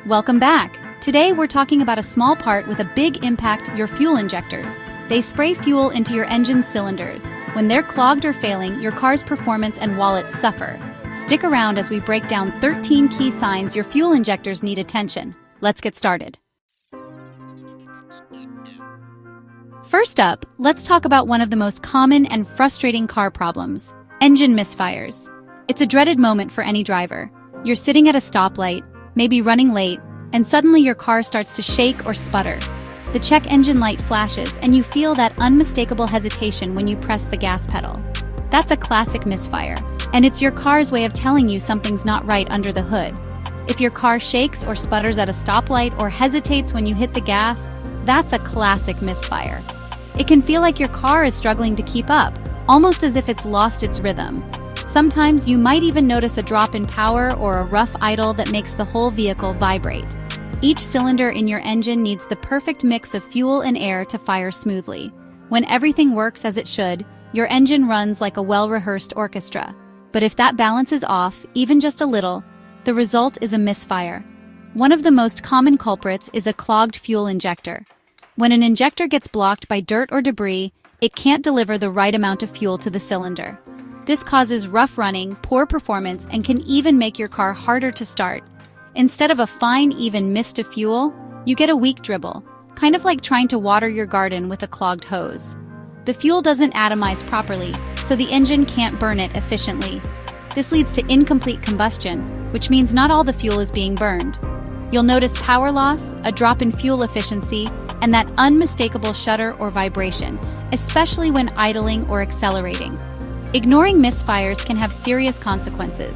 Welcome back. Today we're talking about a small part with a big impact: your fuel injectors. They spray fuel into your engine cylinders. When they're clogged or failing, your car's performance and wallet suffer. Stick around as we break down 13 key signs your fuel injectors need attention. Let's get started. First up, let's talk about one of the most common and frustrating car problems: engine misfires. It's a dreaded moment for any driver. You're sitting at a stoplight, maybe running late, and suddenly your car starts to shake or sputter. The check engine light flashes, and you feel that unmistakable hesitation when you press the gas pedal. That's a classic misfire, and it's your car's way of telling you something's not right under the hood. If your car shakes or sputters at a stoplight or hesitates when you hit the gas, that's a classic misfire. It can feel like your car is struggling to keep up, almost as if it's lost its rhythm. Sometimes you might even notice a drop in power or a rough idle that makes the whole vehicle vibrate. Each cylinder in your engine needs the perfect mix of fuel and air to fire smoothly. When everything works as it should, your engine runs like a well-rehearsed orchestra. But if that balance is off, even just a little, the result is a misfire. One of the most common culprits is a clogged fuel injector. When an injector gets blocked by dirt or debris, it can't deliver the right amount of fuel to the cylinder. This causes rough running, poor performance, and can even make your car harder to start. Instead of a fine, even mist of fuel, you get a weak dribble, kind of like trying to water your garden with a clogged hose. The fuel doesn't atomize properly, so the engine can't burn it efficiently. This leads to incomplete combustion, which means not all the fuel is being burned. You'll notice power loss, a drop in fuel efficiency, and that unmistakable shudder or vibration, especially when idling or accelerating. Ignoring misfires can have serious consequences.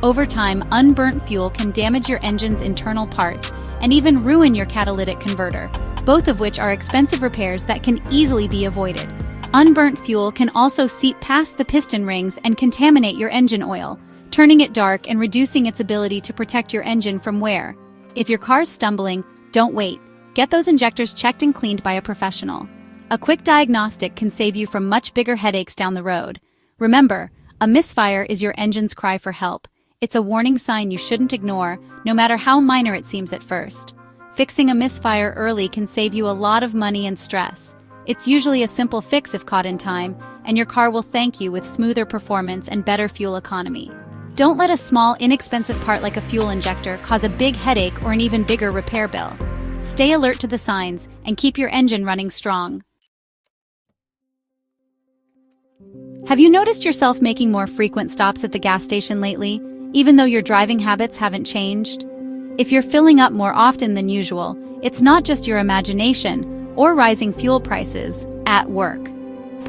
Over time, unburnt fuel can damage your engine's internal parts and even ruin your catalytic converter, both of which are expensive repairs that can easily be avoided. Unburnt fuel can also seep past the piston rings and contaminate your engine oil, turning it dark and reducing its ability to protect your engine from wear. If your car's stumbling, don't wait. Get those injectors checked and cleaned by a professional. A quick diagnostic can save you from much bigger headaches down the road. Remember, a misfire is your engine's cry for help. It's a warning sign you shouldn't ignore, no matter how minor it seems at first. Fixing a misfire early can save you a lot of money and stress. It's usually a simple fix if caught in time, and your car will thank you with smoother performance and better fuel economy. Don't let a small, inexpensive part like a fuel injector cause a big headache or an even bigger repair bill. Stay alert to the signs and keep your engine running strong. Have you noticed yourself making more frequent stops at the gas station lately, even though your driving habits haven't changed? If you're filling up more often than usual, it's not just your imagination or rising fuel prices at work.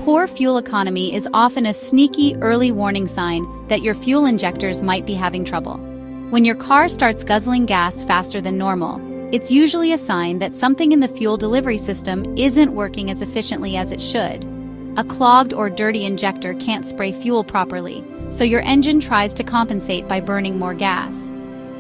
Poor fuel economy is often a sneaky early warning sign that your fuel injectors might be having trouble. When your car starts guzzling gas faster than normal, it's usually a sign that something in the fuel delivery system isn't working as efficiently as it should. A clogged or dirty injector can't spray fuel properly, so your engine tries to compensate by burning more gas.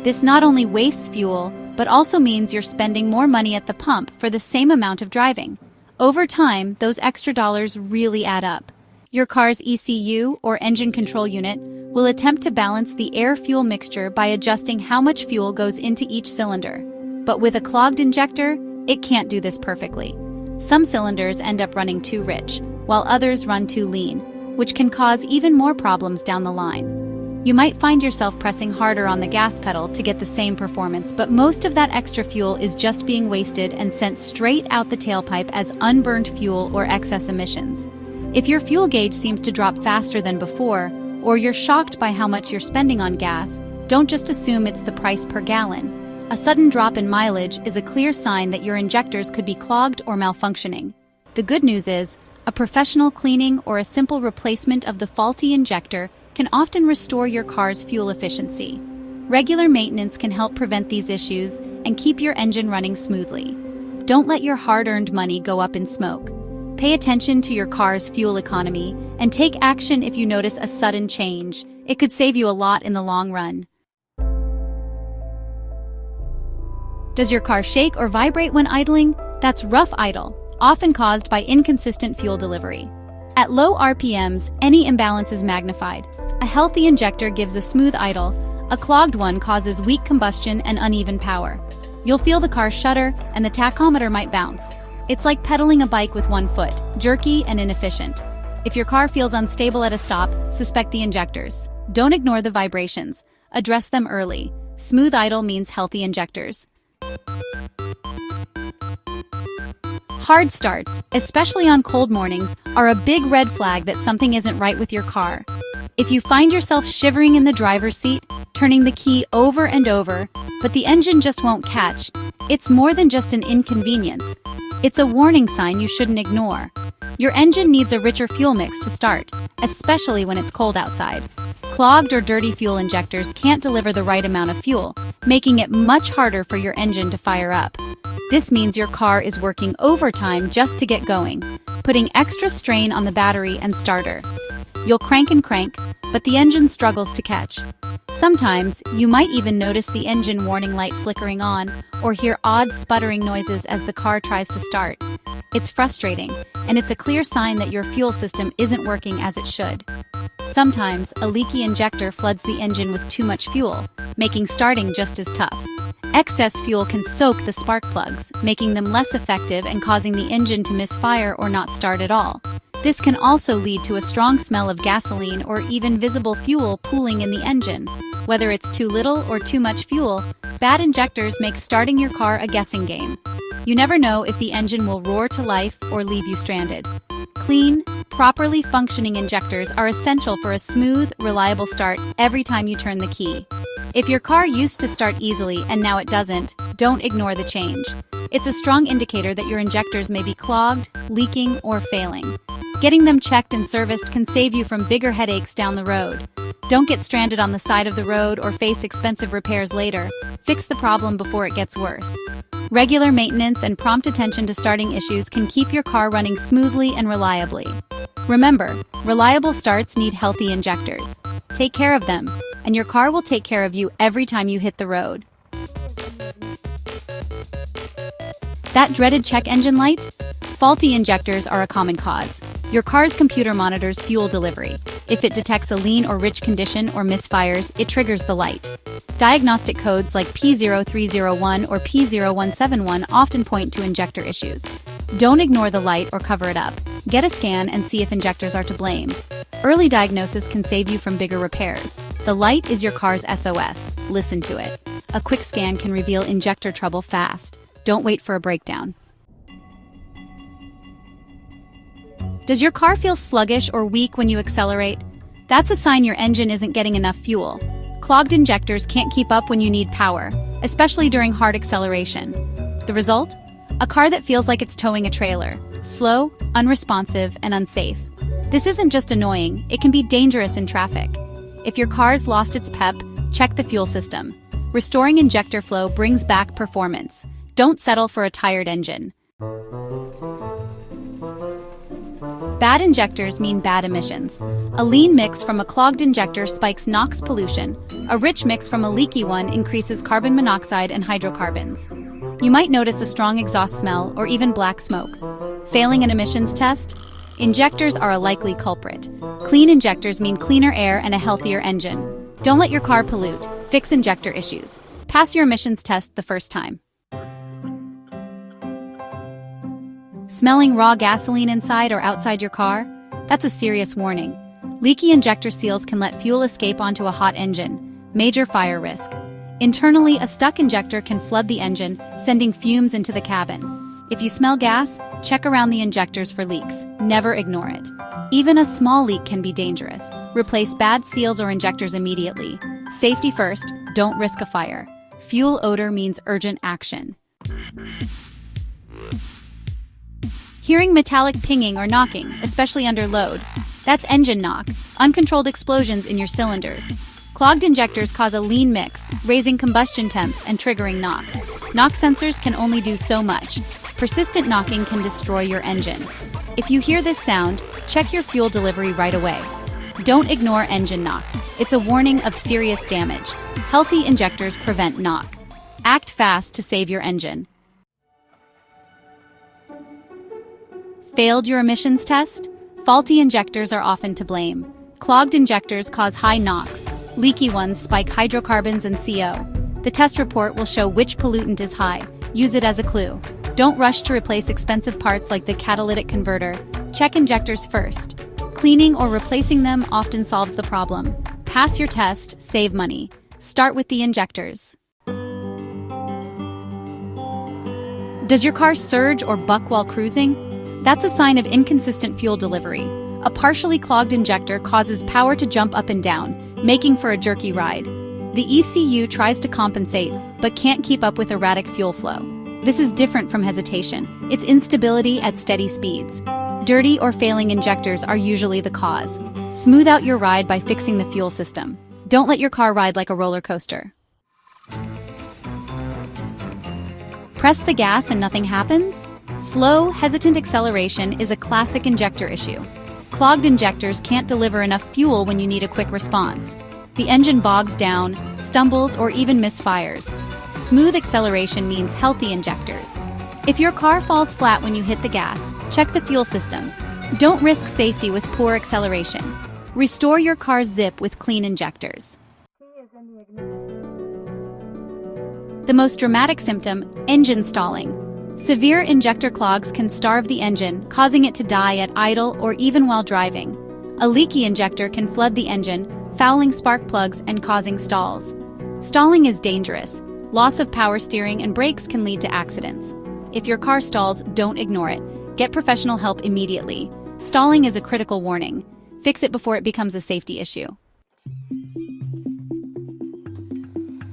This not only wastes fuel, but also means you're spending more money at the pump for the same amount of driving. Over time, those extra dollars really add up. Your car's ECU, or engine control unit, will attempt to balance the air-fuel mixture by adjusting how much fuel goes into each cylinder. But with a clogged injector, it can't do this perfectly. Some cylinders end up running too rich, while others run too lean, which can cause even more problems down the line. You might find yourself pressing harder on the gas pedal to get the same performance, but most of that extra fuel is just being wasted and sent straight out the tailpipe as unburned fuel or excess emissions. If your fuel gauge seems to drop faster than before, or you're shocked by how much you're spending on gas, don't just assume it's the price per gallon. A sudden drop in mileage is a clear sign that your injectors could be clogged or malfunctioning. The good news is, a professional cleaning or a simple replacement of the faulty injector can often restore your car's fuel efficiency. Regular maintenance can help prevent these issues and keep your engine running smoothly. Don't let your hard-earned money go up in smoke. Pay attention to your car's fuel economy and take action if you notice a sudden change. It could save you a lot in the long run. Does your car shake or vibrate when idling? That's rough idle, often caused by inconsistent fuel delivery. At low RPMs, any imbalance is magnified. A healthy injector gives a smooth idle. A clogged one causes weak combustion and uneven power. You'll feel the car shudder and the tachometer might bounce. It's like pedaling a bike with one foot, jerky and inefficient. If your car feels unstable at a stop, suspect the injectors. Don't ignore the vibrations. Address them early. Smooth idle means healthy injectors. Hard starts, especially on cold mornings, are a big red flag that something isn't right with your car. If you find yourself shivering in the driver's seat, turning the key over and over, but the engine just won't catch, it's more than just an inconvenience. It's a warning sign you shouldn't ignore. Your engine needs a richer fuel mix to start, especially when it's cold outside. Clogged or dirty fuel injectors can't deliver the right amount of fuel, making it much harder for your engine to fire up. This means your car is working overtime just to get going, putting extra strain on the battery and starter. You'll crank and crank, but the engine struggles to catch. Sometimes, you might even notice the engine warning light flickering on or hear odd sputtering noises as the car tries to start. It's frustrating, and it's a clear sign that your fuel system isn't working as it should. Sometimes, a leaky injector floods the engine with too much fuel, making starting just as tough. Excess fuel can soak the spark plugs, making them less effective and causing the engine to misfire or not start at all. This can also lead to a strong smell of gasoline or even visible fuel pooling in the engine. Whether it's too little or too much fuel, bad injectors make starting your car a guessing game. You never know if the engine will roar to life or leave you stranded. Clean, properly functioning injectors are essential for a smooth, reliable start every time you turn the key. If your car used to start easily and now it doesn't, don't ignore the change. It's a strong indicator that your injectors may be clogged, leaking, or failing. Getting them checked and serviced can save you from bigger headaches down the road. Don't get stranded on the side of the road or face expensive repairs later. Fix the problem before it gets worse. Regular maintenance and prompt attention to starting issues can keep your car running smoothly and reliably. Remember, reliable starts need healthy injectors. Take care of them, and your car will take care of you every time you hit the road. That dreaded check engine light? Faulty injectors are a common cause. Your car's computer monitors fuel delivery. If it detects a lean or rich condition or misfires, it triggers the light. Diagnostic codes like P0301 or P0171 often point to injector issues. Don't ignore the light or cover it up. Get a scan and see if injectors are to blame. Early diagnosis can save you from bigger repairs. The light is your car's SOS. Listen to it. A quick scan can reveal injector trouble fast. Don't wait for a breakdown. Does your car feel sluggish or weak when you accelerate? That's a sign your engine isn't getting enough fuel. Clogged injectors can't keep up when you need power, especially during hard acceleration. The result? A car that feels like it's towing a trailer. Slow, unresponsive, and unsafe. This isn't just annoying, it can be dangerous in traffic. If your car's lost its pep, check the fuel system. Restoring injector flow brings back performance. Don't settle for a tired engine. Bad injectors mean bad emissions. A lean mix from a clogged injector spikes NOx pollution. A rich mix from a leaky one increases carbon monoxide and hydrocarbons. You might notice a strong exhaust smell or even black smoke. Failing an emissions test? Injectors are a likely culprit. Clean injectors mean cleaner air and a healthier engine. Don't let your car pollute. Fix injector issues. Pass your emissions test the first time. Smelling raw gasoline inside or outside your car? That's a serious warning. Leaky injector seals can let fuel escape onto a hot engine. Major fire risk. Internally, a stuck injector can flood the engine, sending fumes into the cabin. If you smell gas, check around the injectors for leaks. Never ignore it. Even a small leak can be dangerous. Replace bad seals or injectors immediately. Safety first, don't risk a fire. Fuel odor means urgent action. Hearing metallic pinging or knocking, especially under load. That's engine knock, uncontrolled explosions in your cylinders. Clogged injectors cause a lean mix, raising combustion temps and triggering knock. Knock sensors can only do so much. Persistent knocking can destroy your engine. If you hear this sound, check your fuel delivery right away. Don't ignore engine knock. It's a warning of serious damage. Healthy injectors prevent knock. Act fast to save your engine. Failed your emissions test? Faulty injectors are often to blame. Clogged injectors cause high NOx. Leaky ones spike hydrocarbons and CO. The test report will show which pollutant is high. Use it as a clue. Don't rush to replace expensive parts like the catalytic converter. Check injectors first. Cleaning or replacing them often solves the problem. Pass your test, save money. Start with the injectors. Does your car surge or buck while cruising? That's a sign of inconsistent fuel delivery. A partially clogged injector causes power to jump up and down, making for a jerky ride. The ECU tries to compensate, but can't keep up with erratic fuel flow. This is different from hesitation. It's instability at steady speeds. Dirty or failing injectors are usually the cause. Smooth out your ride by fixing the fuel system. Don't let your car ride like a roller coaster. Press the gas and nothing happens? Slow, hesitant acceleration is a classic injector issue. Clogged injectors can't deliver enough fuel when you need a quick response. The engine bogs down, stumbles, or even misfires. Smooth acceleration means healthy injectors. If your car falls flat when you hit the gas, check the fuel system. Don't risk safety with poor acceleration. Restore your car's zip with clean injectors. The most dramatic symptom, engine stalling. Severe injector clogs can starve the engine, causing it to die at idle or even while driving. A leaky injector can flood the engine, fouling spark plugs and causing stalls. Stalling is dangerous. Loss of power steering and brakes can lead to accidents. If your car stalls, don't ignore it. Get professional help immediately. Stalling is a critical warning. Fix it before it becomes a safety issue.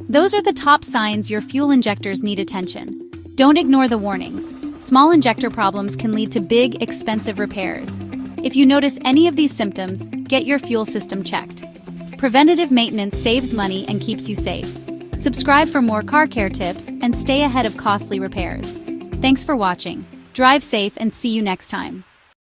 Those are the top signs your fuel injectors need attention. Don't ignore the warnings. Small injector problems can lead to big, expensive repairs. If you notice any of these symptoms, get your fuel system checked. Preventative maintenance saves money and keeps you safe. Subscribe for more car care tips and stay ahead of costly repairs. Thanks for watching. Drive safe and see you next time.